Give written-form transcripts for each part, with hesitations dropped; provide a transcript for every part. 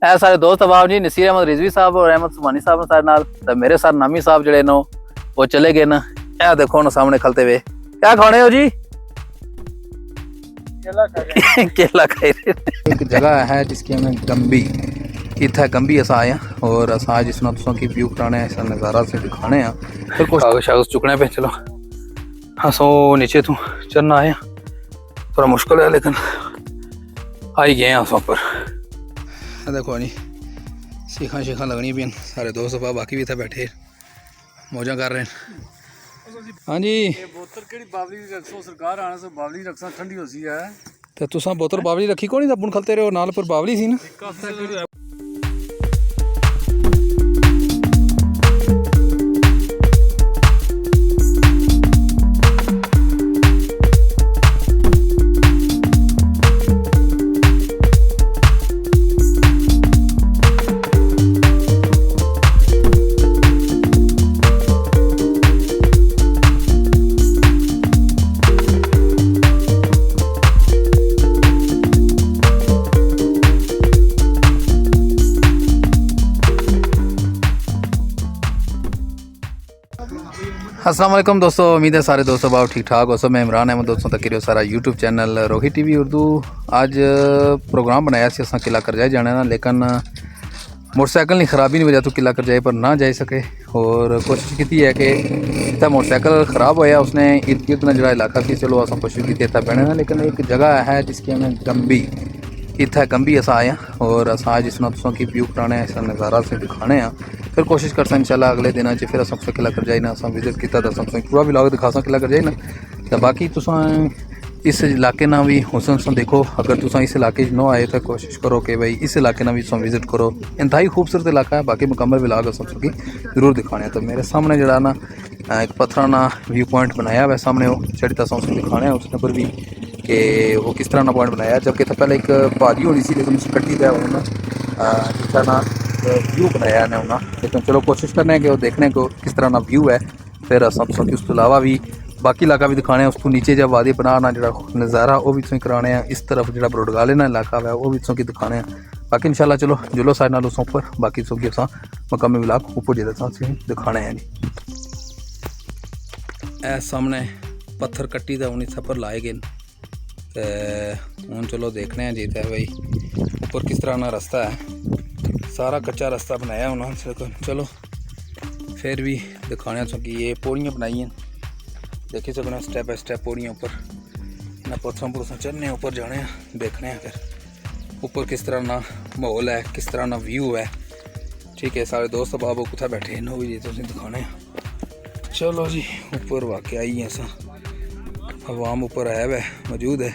ਇਹ ਸਾਰੇ ਦੋਸਤ ਅਬਾਬ ਜੀ ਨਸੀਰ ਅਹਿਮਦ ਰਿਜ਼वी साहब और अहमद सुमानी साहब ने सारे नाल ते मेरे सर नामी साहब जड़े नो वो चले गए ना। यह देखो ना सामने खलते हुए क्या खाने हो जी? केला खाई एक जगह है जिसकी हमें गंबी इतना गंबी असा आए और असा जिसना तुसों की व्यू कराने हैं नज़ारा से दिखाने हैं फिर कुछ कागज शागज चुकने पे चलो। हाँ सो नीचे तू चढ़ना आया थोड़ा मुश्किल है लेकिन आ ही गए हैं उस पर। देखो जी सीखा शीखा लगनी भी सारे दोस्त बाकी भी इतने बैठे मौजा कर रहे हैं। हाँ जी तो तुसा बोतल बावली रखी को नहीं अपुन खलते रहो नाल पर बावली सी ना। अस्सलाम वालेकुम दोस्तों, उम्मीद है सारे दोस्तों बहुत ठीक ठाक हो। सब मैं इमरान अहमद दोस्तों तक करियो सारा यूट्यूब चैनल रोही टीवी उर्दू। आज प्रोग्राम बनाया सी असा किला करजाई जाने ना, लेकिन मोटरसाइकिल की खराबी की वजह तो किला करजाई पर ना जा सके और कोशिश की है कि इतना मोटरसाइकिल ख़राब होया उसने इर्द गिर्द जो इलाका की चलो असा कोशिश की इतना पैने ना, लेकिन एक जगह है जिसकी हमें गंबी इतना गंबी असा आया और असा जिसना तुसों की व्यू कराने हैं नज़ारा से दिखाने हैं फिर कोशिश कर इंशाल्लाह अगले दिन फिर अस किला करजाई ना अस विजिट किया तो अस पूरा व्लॉग दिखा किला करजाई ना। तो बाकी तुसा इस इलाके ना भी हुसन देखो, अगर तुसा इस इलाके न आए तो कोशिश करो कि भाई इस इलाके ना भी विजिट करो। इंतहाई खूबसूरत इलाका है, बाकी मुकम्मल व्लॉग अस जरूर दिखाने। तो मेरे सामने जरा ना एक पत्थर ना व्यू पॉइंट बनाया हुआ सामने वो चढ़ी तो अस दिखाने उसके ऊपर भी कि वो किस तरह ना पॉइंट बनाया, जबकि तो पहले एक पहाड़ी होनी सी लेकिन उस कट्टी दिया उन्होंने जिसका ना व्यू बनाया है उन्होंने। लेकिन चलो कोशिश करने हैं कि वो देखने को किस तरह ना व्यू है। फिर सब उसके अलावा भी बाकी इलाका भी दिखाने हैं, उसको नीचे जब वादी बनाना जो नज़ारा वो भी तुम कराने हैं, इस तरफ जो बरोडगाले ना इलाका है वो भी तुम दिखाने हैं। बाकी इंशाल्लाह चलो जुलो सारे नाल उस उपर बाकी सब के मकामी इलाक ऊपर जो दिखाने हैं जी। ए सामने पत्थर कट्टी का उन्हीं पर लाए गए हूँ चलो देखने हैं जी। तो भाई ऊपर किस तरह ना रास्ता है, सारा कच्चा रास्ता बनाया उन्होंने। चलो फिर भी दिखाने कि ये पौड़ियाँ बनाई हैं, देखी सकना स्टेप बाय स्टेप पौड़ियाँ ऊपर ना पुरसा पुरसा चढ़ने ऊपर जाने देखने हैं फिर ऊपर किस तरह ना माहौल है, किस तरह ना व्यू है। ठीक है सारे दोस्त बाबू कुत्थे बैठे हैं वो भी जी तुम दिखाने। चलो जी ऊपर वाकई आई है ऐसा अवाम ऊपर आया हुआ मौजूद है,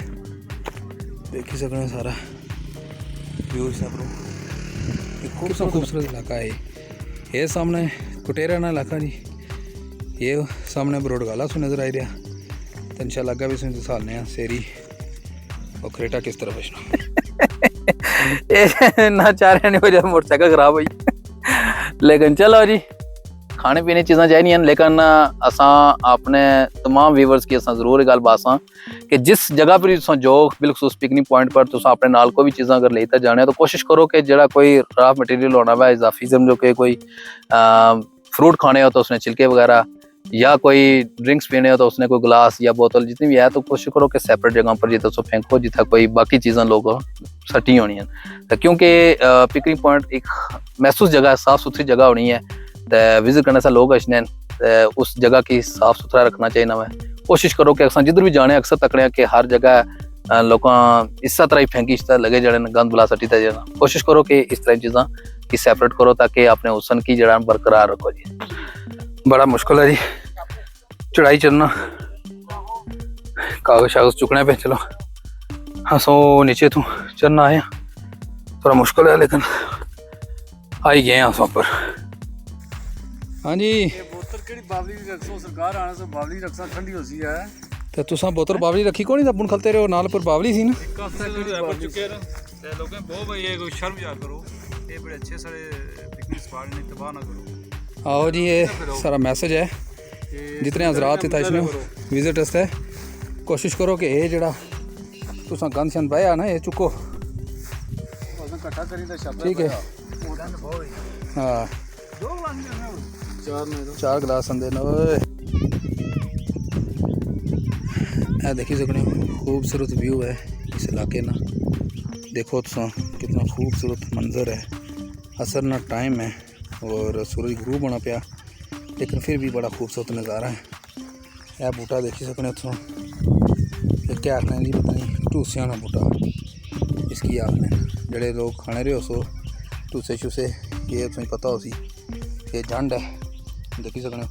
देखी सकना सारा व्यू सब खूबसूरत इलाका है। ये सामने कुटेरा ना इलाका जी, ये सामने बरोडगाला सु नज़र आई रहा। तो इंशाल्लाह अगर भी सुन दिखाने हैं सेरी और क्रेटा किस तरह बचना ना चाह रहे नहीं वजह मोटरसाइकिल खराब हुई। लेकिन चलो जी खाने पीने चीज़ा चाहिए, लेकिन असा अपने तमाम व्यूवर्स की असा जरूर गल बात कि जिस जगह पर तुम जो बिलखसूस पिकनिक पॉइंट पर तुम अपने नाल कोई भी चीज़ा अगर लेते जाने तो कोशिश करो कि जरा कोई रफ मटीरियल होना वा इजाफी समझो कि कोई फ्रूट खाने हो तो उसने छिलके वगैरह, या कोई ड्रिंक्स पीने हो तो उसने कोई गिलास या बोतल जितनी भी है तो कोशिश करो कि सेपरेट जगह पर जितना सो फेंको जितना कोई बाकी चीज़ा लोग सटी होनी है। तो क्योंकि पिकनिक पॉइंट एक महसूस जगह है, साफ सुथरी जगह होनी है, तो विजिट करने से लोग अच्छे उस जगह की साफ सुथरा रखना चाहिए ना। कोशिश करो कि अक्सर जिधर भी जाने अक्सर तकने कि हर जगह लोग इस तरह ही फेंकी इस तरह लगे जड़े गंद बुला सटी था जाना। कोशिश करो कि इस तरह चीज़ा की सेपरेट करो ताकि अपने हुसन की जड़ा बरकरार रखो जी। बड़ा मुश्किल है जी चढ़ाई चढ़ना, कागज शागज चुकने पे चलो। हाँ सो नीचे तू चढ़ना आया थोड़ा मुश्किल है लेकिन आ ही गए हैं उस पर। हाँ जी तो तुसा बोतल बावली रखी को नहीं अपुन खलते रहो नाल पर बावली सी ना। आओ जी ये सारा मैसेज है जितने हजरात इतने विजिट वास्ते कोशिश करो कि ये जड़ा तुसा गंद शंद पाया ना ये चुको ठीक है हाँ 4 गिलास आंदे न ओए ए देखी सकने हो खूबसूरत व्यू है इस इलाके ना देखो तो कितना खूबसूरत मंजर है असर ना टाइम है और सूरज गुरूब होना पाया लेकिन फिर भी बड़ा खूबसूरत नज़ारा है यह बूटा देखी सकने हो क्या आखने नहीं पता नहीं टूसिया ना बूटा इसकी आखने जड़े लोग खाने रहे हो सो टूसे शूसे ये तुम्हें पता हो सी ये झंड है देखी सकने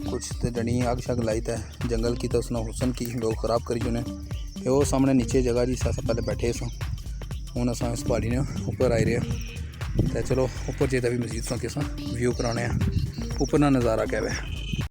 कुछ तो जड़ी आग शग लाई है जंगल की तो उसने हुसन की लोग ख़राब करी उन्हें वो सामने नीचे जगह जी अस पहले बैठे सो हूँ अस इस पहाड़ी ने उपर आए रहे तो चलो उपर जेदा भी मजीद सो कि व्यू कराने ऊपर ना नज़ारा क्या है